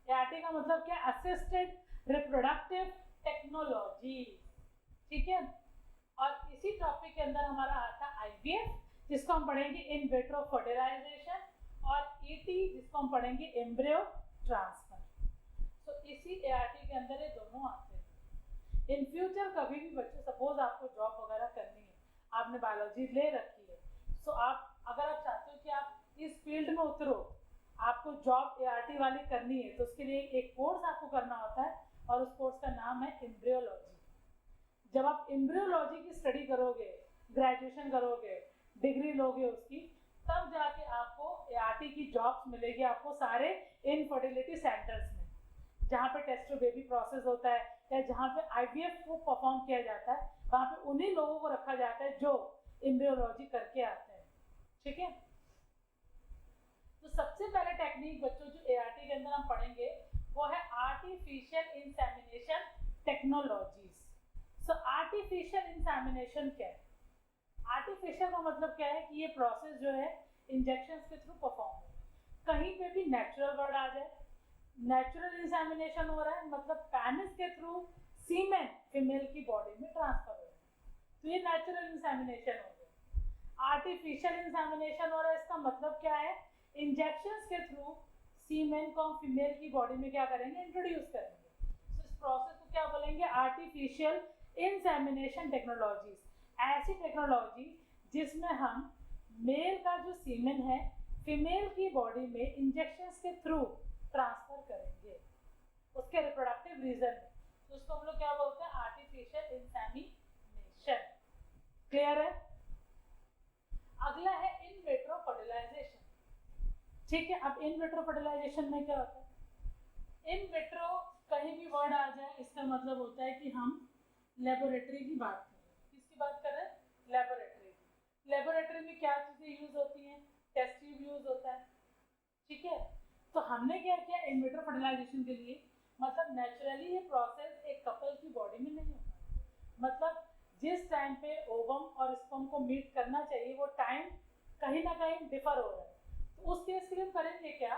ART का मतलब क्या, असिस्टेड रिप्रोडक्टिव टेक्नोलॉजी, ठीक है। और इसी टॉपिक के अंदर हमारा आता है IVF, जिसको हम पढ़ेंगे इन विट्रो फर्टिलाइजेशन, और ET जिसको हम पढ़ेंगे एम्ब्रियो ट्रांसफर। तो इसी ART के अंदर ये दोनों आते हैं। इन फ्यूचर कभी भी बच्चों, सपोज आपको जॉब वगैरह करनी है, आपने बायोलॉजी ले रखी है, तो आप अगर आप चाहते हो कि आप इस फील्ड में उतरो, आपको जॉब ART वाली करनी है, तो उसके लिए एक कोर्स आपको करना होता है और उस कोर्स का नाम है एम्ब्रियोलॉजी। जब आप एम्ब्रियोलॉजी की स्टडी करोगे, ग्रेजुएशन करोगे, डिग्री लोगे उसकी, तब जाके आपको ART की जॉब्स मिलेगी आपको सारे इनफर्टिलिटी सेंटर्स में, जहाँ पे टेस्ट टू बेबी प्रोसेस होता है या जहाँ पे IVF को परफॉर्म किया जाता है, वहाँ पे उन्हीं लोगों को रखा जाता है जो एम्ब्रियोलॉजी करके आते हैं, ठीक है। तो सबसे पहले टेक्निक बच्चों जो ART के अंदर हम पढ़ेंगे वो है आर्टिफिशियल इंसेमिनेशन टेक्नोलॉजीज। सो आर्टिफिशियल इंसेमिनेशन क्या है? आर्टिफिशियल का मतलब क्या है कि ये प्रोसेस जो है इंजेक्शंस के थ्रू परफॉर्म हो, कहीं पे भी नेचुरल वर्ड आ जाए, नेचुरल इंसेमिनेशन हो रहा है मतलब पेनिस के थ्रू सीमेन फीमेल की बॉडी में ट्रांसफर हो रहा है, तो ये नेचुरल इंसेमिनेशन हो गया। आर्टिफिशियल इंसेमिनेशन हो रहा है, इसका मतलब क्या है इंजेक्शंस के थ्रू सीमेन को हम फीमेल की बॉडी में क्या करेंगे, इंट्रोड्यूस करेंगे। तो इस प्रोसेस को क्या बोलेंगे, आर्टिफिशियल इंसेमिनेशन टेक्नोलॉजीज। ऐसी टेक्नोलॉजी जिसमें हम मेल का जो सीमेन है फीमेल की बॉडी में इंजेक्शंस के थ्रू ट्रांसफर करेंगे उसके रिप्रोडक्टिव रीजन में। तो उसको हम लोग क्या बोलते हैं, आर्टिफिशियल इंसेमिनेशन। क्लियर है? अगला है इन विट्रो फर्टिलाइजेशन। ठीक है, अब इन विट्रो फर्टिलाइजेशन में क्या होता है, इन विट्रो कहीं भी वर्ड आ जाए इसका मतलब होता है कि हम लेबोरेटरी की बात कर रहे हैं। किसकी बात कर रहे हैं, लेबोरेटरी की। लेबोरेटरी में क्या चीजें यूज होती हैं, टेस्ट ट्यूब यूज होता है। ठीक है, तो हमने क्या किया इन विट्रो फर्टिलाइजेशन के लिए, मतलब नेचुरली ये प्रोसेस एक कपल की बॉडी में नहीं होता, मतलब जिस टाइम पे ओवम और स्पर्म को मीट करना चाहिए वो टाइम कहीं ना कहीं डिफर हो रहा है। तो उस केस के लिए हम करेंगे क्या,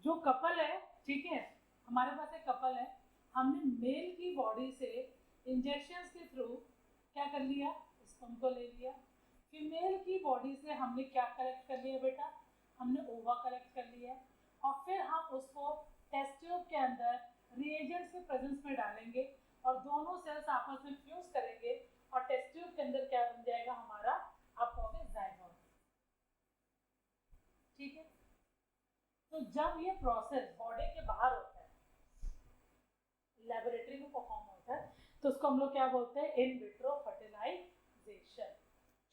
जो कपल है, ठीक है, हमारे पास एक कपल है, हमने मेल की बॉडी से इंजेक्शंस के थ्रू क्या कर लिया, स्पर्म को ले लिया। फीमेल की बॉडी से हमने क्या कलेक्ट कर लिया बेटा, हमने ओवा कलेक्ट कर लिया, और फिर हम उसको टेस्ट ट्यूब के अंदर रिएजेंट्स के प्रेजेंस में डालेंगे और दोनों सेल्स आपस में फ्यूज करेंगे और टेस्ट ट्यूब के अंदर क्या बन जाएगा हमारा, आप कहोगे जाइगोट। ठीक है, तो जब ये प्रोसेस बॉडी के बाहर होता है, लेबोरेटरी में परफॉर्म होता है, तो उसको हम लोग क्या बोलते हैं, इन विट्रो फर्टिलाइजेशन।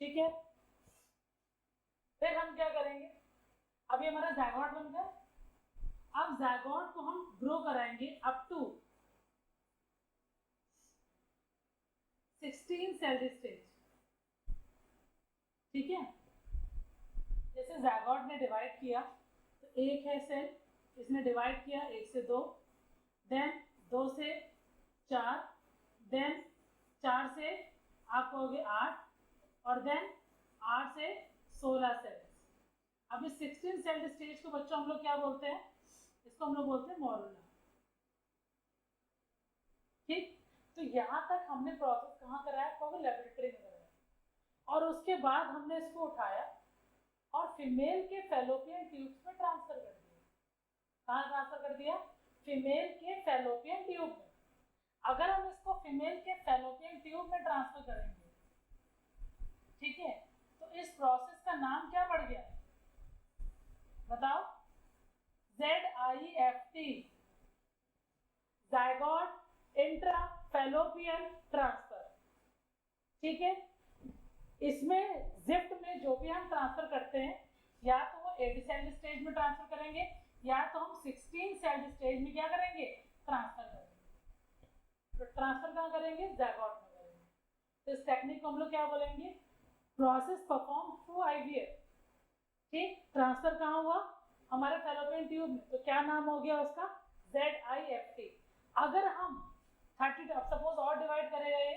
ठीक है, फिर हम क्या करेंगे, अभी हमारा जाइगोट बन गया, अब जाइगोट को हम ग्रो कराएंगे अप टू 16 सेल स्टेज। ठीक है, जैसे जाइगोट ने डिवाइड किया तो एक है सेल, इसने डिवाइड किया 1 से 2, देन 2 से 4, देन 4 से आप कहोगे 8, और देन 8 से 16 सेल्स। अब इस 16 सेल स्टेज को बच्चों हम लोग क्या बोलते हैं, इसको हम लोग बोलते हैं मोरुला। ठीक, तो यहाँ तक हमने प्रोसेस कहाँ कराया, कहोगे लेबोरेटरी में कराया, और उसके बाद हमने इसको उठाया और फीमेल के फैलोपियन ट्यूब्स में ट्रांसफर कर दिया। कहाँ ट्रांसफर कर दिया, फीमेल के फैलोपियन ट्यूब में। अगर हम इसको फीमेल के फैलोपियन ट्यूब में ट्रांसफर करेंगे, ठीक है, तो इस प्रोसेस का नाम क्या पड़ गया, बताओ, ZIFT, zygote intra fallopian transfer. ठीक है, इसमें जिफ्ट में जो भी हम ट्रांसफर करते हैं, या तो वो 8 सेल स्टेज में ट्रांसफर करेंगे या तो हम 16 सेल स्टेज में क्या करेंगे, ट्रांसफर करेंगे। तो ट्रांसफर कहाँ करेंगे, जाइगोट में करेंगे। तो इस टेक्निक को हम लोग क्या बोलेंगे, प्रोसेस परफॉर्म थ्रू IVF। ठीक, ट्रांसफर कहाँ हुआ, हमारे फैलोपियन ट्यूब में, तो क्या नाम हो गया उसका, ZIFT। अगर हम 30, अब सपोज और डिवाइड करेगा ये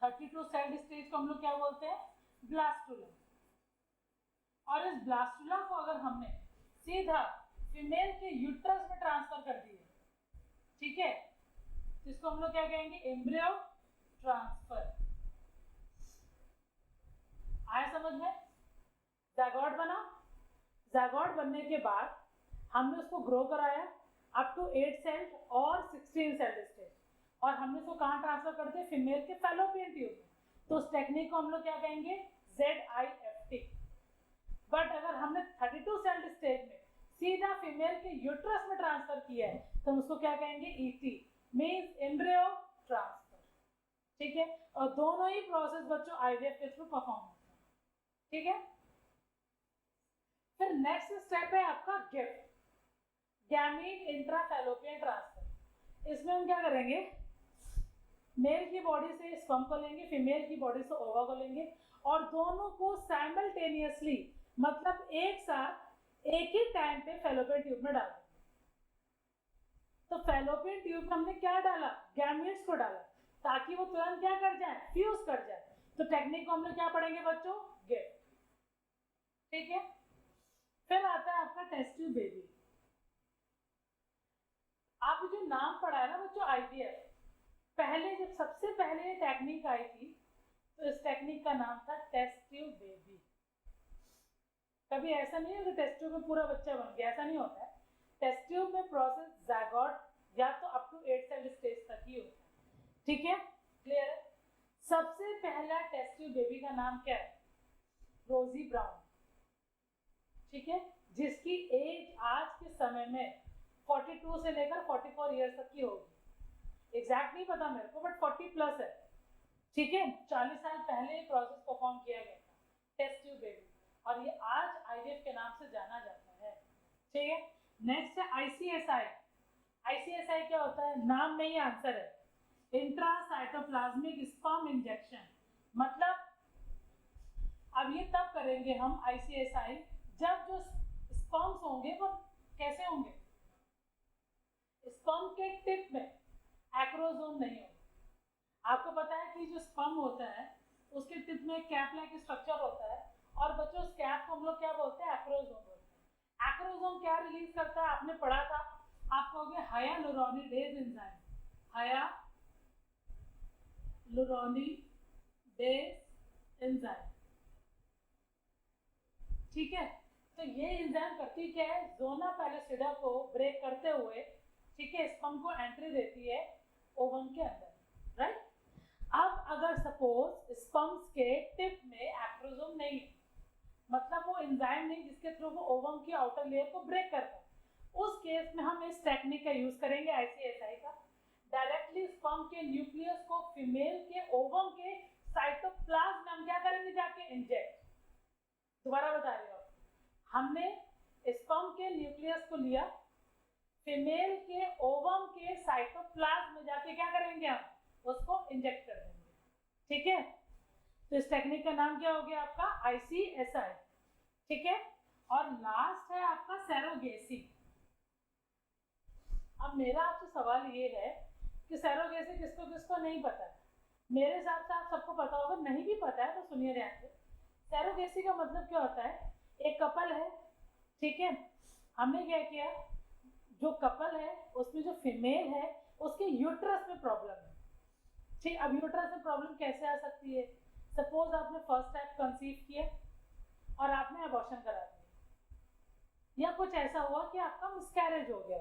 32 सेल स्टेज को हम लोग क्या बोलते हैं, ब्लास्टुला। और इस ब्लास्टुला को अगर हमने सीधा फीमेल के यूट्रस में ट्रांसफर कर दिया, ठीक है, जिसको हम लोग क्या कहेंगे, एम्ब्रियो ट्रांसफर। आया समझ में, जाइगोट बना, जाइगोट बनने के बाद हमने उसको ग्रो कराया अप टू 8 सेल और 16 सेल स्टेज, और हमने उसको कहाँ ट्रांसफर कर दिया, फीमेल के फैलोपियन ट्यूब में। तो उस टेक्निक को हम लोग क्या कहेंगे, ZIFT। बट अगर हमने 32 सेल स्टेज में सीधा फीमेल के यूट्रस में ट्रांसफर किया है तो हम उसको क्या कहेंगे, ET, मींस एम्ब्रियो ट्रांसफर। ठीक है, और दोनों ही प्रोसेस बच्चों IVF के थ्रू परफॉर्म होते हैं। ठीक है, फिर नेक्स्ट स्टेप है आपका गिफ्ट, गैमीट इंट्राफैलोपियन ट्रांसफर। इसमें हम क्या करेंगे, मेल की बॉडी से स्पर्म को लेंगे, फीमेल की बॉडी से ओवा को लेंगे, और दोनों को साइमल्टेनियसली, मतलब एक साथ एक ही टाइम पे फैलोपियन ट्यूब में डाल देंगे। तो फैलोपियन ट्यूब में हमने क्या डाला, गैमीट्स को डाला, ताकि वो तुरंत क्या कर जाए, फ्यूज कर जाए। तो टेक्निक को हम लोग क्या पढ़ेंगे बच्चों, गिफ्ट। ठीक है, फिर आता है आपका टेस्ट ट्यूब बेबी। आप जो नाम पढ़ा है ना बच्चों IVF, पहले जब सबसे पहले ये टेक्निक आई थी तो इस टेक्निक का नाम था टेस्ट ट्यूब बेबी। कभी ऐसा नहीं है कि टेस्ट ट्यूब में पूरा बच्चा बन गया, ऐसा नहीं होता है। टेस्ट ट्यूब में प्रोसेस ज़ायगोट या तो अप टू 8 सेल स्टेज तक ही होता है। ठीक है, क्लियर है। सबसे पहला टेस्ट ट्यूब बेबी का नाम क्या है? रोजी ब्राउन। ठीक है, जिसकी एज आज के समय में 42 से लेकर 44 ईयर्स तक की होगी। एग्जैक्ट नहीं पता मेरे को, बट 40 प्लस है। ठीक है, 40 साल पहले ये प्रोसेस परफॉर्म किया गया था, टेस्ट ट्यूब बेबी, और ये आज आईवीएफ के नाम से जाना जाता है। ठीक है, नेक्स्ट है आईसीएसआई। आईसीएसआई क्या होता है? नाम में ही आंसर है, इंट्रासाइटोप्लाज्मिक स्पर्म इंजेक्शन। मतलब अब ये तब करेंगे हम आईसीएसआई जब जो स्पर्म्स होंगे वो कैसे होंगे? स्पर्म के टिप में एक्रोसोम नहीं होगा। आपको पता है कि जो स्पर्म होता है उसके टिप में कैप लाइक स्ट्रक्चर होता है, और बच्चों उस कैप को हम लोग क्या बोलते हैं? एक्रोसोम बोलते हैं। एक्रोसोम क्या रिलीज करता है? आपने पढ़ा था, आप कहोगे हायालुरोनिडेज एंजाइम, हायालुरोनिडेज एंजाइम। ठीक है, तो ये एंजाइम करती क्या है? ज़ोना पैलिसिडा को ब्रेक करते हुए, ठीक है, स्पर्म को एंट्री देती है ओवम के अंदर, राइट। अब अगर सपोज स्पर्म्स के टिप में एक्रोसोम नहीं है, मतलब वो एंजाइम नहीं जिसके थ्रू वो ओवम की आउटर लेयर को ब्रेक करता है, उस केस में हम इस टेक्निक का यूज करेंगे आईसीएसआई का। डायरेक्टली स्पर्म के न्यूक्लियस को फीमेल के ओवम के साइटोप्लाज्म में हम क्या करेंगे? जाके इंजेक्ट। दोबारा बता रही हूँ, हमने स्पर्म के न्यूक्लियस को लिया, फीमेल के ओवम के साइटोप्लाज्म में जाके क्या करेंगे? हम उसको इंजेक्ट कर देंगे। ठीक है, तो इस टेक्निक का नाम क्या हो गया आपका? आईसीएसआई। ठीक है, और लास्ट है आपका सैरोगेसी। अब मेरा आपसे सवाल ये है कि सैरोगेसी किसको किसको नहीं पता है? मेरे हिसाब से आप सबको पता होगा, नहीं भी पता है तो सुनिए ध्यान से। सैरोगेसी का मतलब क्या होता है? एक कपल है, ठीक है, हमने क्या किया, जो कपल है उसमें जो फीमेल है उसके यूट्रस में प्रॉब्लम है। ठीक, अब यूट्रस में प्रॉब्लम कैसे आ सकती है? सपोज आपने फर्स्ट टाइम कंसीव किया और आपने अबॉर्शन करा दिया, या कुछ ऐसा हुआ कि आपका मिसकैरेज हो गया।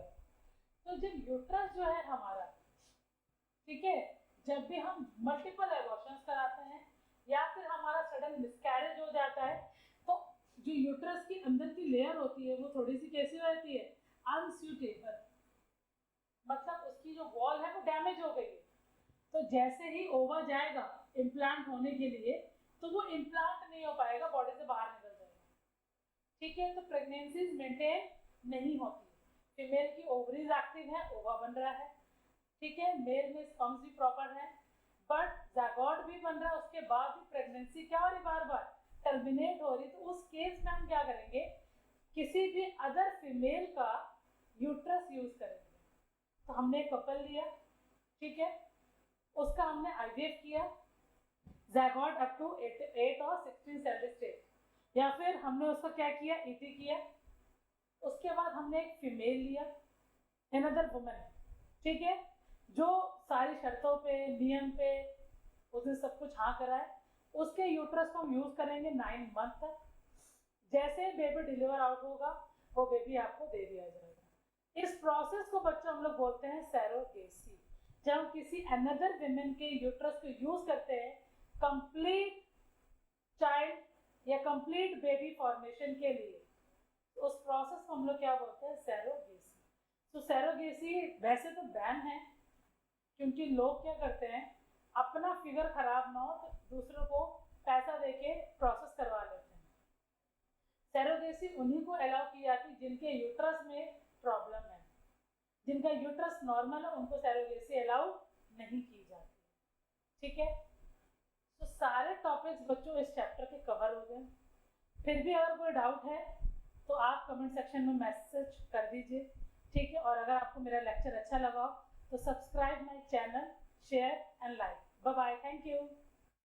तो जब यूट्रस जो है हमारा, ठीक है, जब भी हम मल्टीपल अबॉर्शंस कराते हैं या फिर हमारा सडन मिसकैरेज हो जाता है, तो जो यूट्रस की अंदर की लेयर होती है वो थोड़ी सी कैसी रहती है? अनस्यूटेबल, मतलब उसकी जो वॉल है वो डैमेज हो गई है। तो जैसे ही ओवा जाएगा इम्प्लांट होने के लिए, तो वो इम्प्लांट नहीं हो पाएगा, बॉडी से बाहर निकल जाएगा। ठीक है, तो प्रेगनेंसीज मेंटेन नहीं होती। फीमेल की ओवरीज एक्टिव है, ओवा बन रहा है, ठीक है, मेल में स्पर्म्स भी प्रॉपर है, बट ज़ायगोट भी बन रहा है, उसके बाद भी प्रेगनेंसी क्या हो रही, बार बार टर्मिनेट हो रही। तो उस केस में हम क्या करेंगे? किसी भी अदर फीमेल का यूट्रस यूज करेंगे। तो हमने एक कपल लिया, ठीक है, उसका हमने आईवीएफ किया, ज़ायगोट अप टू 8 और 16 सेल स्टेज, या फिर हमने उसका क्या किया? ईटी किया। उसके बाद हमने एक फीमेल लिया, अनदर वुमन, ठीक है, जो सारी शर्तों पे, नियम पे उसने सब कुछ हाँ करा है, उसके यूट्रस को हम यूज करेंगे 9 मंथ तक। जैसे बेबी डिलीवर आउट होगा वो बेबी आपको दे दिया जाएगा। इस प्रोसेस को बच्चों हम लोग बोलते हैं सैरोगेसी। जब हम किसी अनदर विमेन के यूट्रस को यूज करते हैं कंप्लीट चाइल्ड या कंप्लीट बेबी फॉर्मेशन के लिए, तो उस प्रोसेस को हम लोग क्या बोलते हैं? सैरोगेसी। तो सैरोगेसी वैसे तो बैन है, क्योंकि लोग क्या करते हैं, अपना फिगर खराब ना हो तो दूसरों को पैसा देके प्रोसेस करवा लेते हैं। सैरोगेसी उन्हीं को अलाउ की जाती जिनके यूट्रस में प्रॉब्लम है। जिनका यूट्रस नॉर्मल है उनको सैरोगेसी अलाउ नहीं की जाती। ठीक है, तो सारे टॉपिक्स बच्चों इस चैप्टर के कवर हो गए। फिर भी अगर कोई डाउट है तो आप कमेंट सेक्शन में मैसेज कर दीजिए, ठीक है। और अगर आपको मेरा लेक्चर अच्छा लगा हो तो subscribe my channel, share and like. Bye bye, thank you.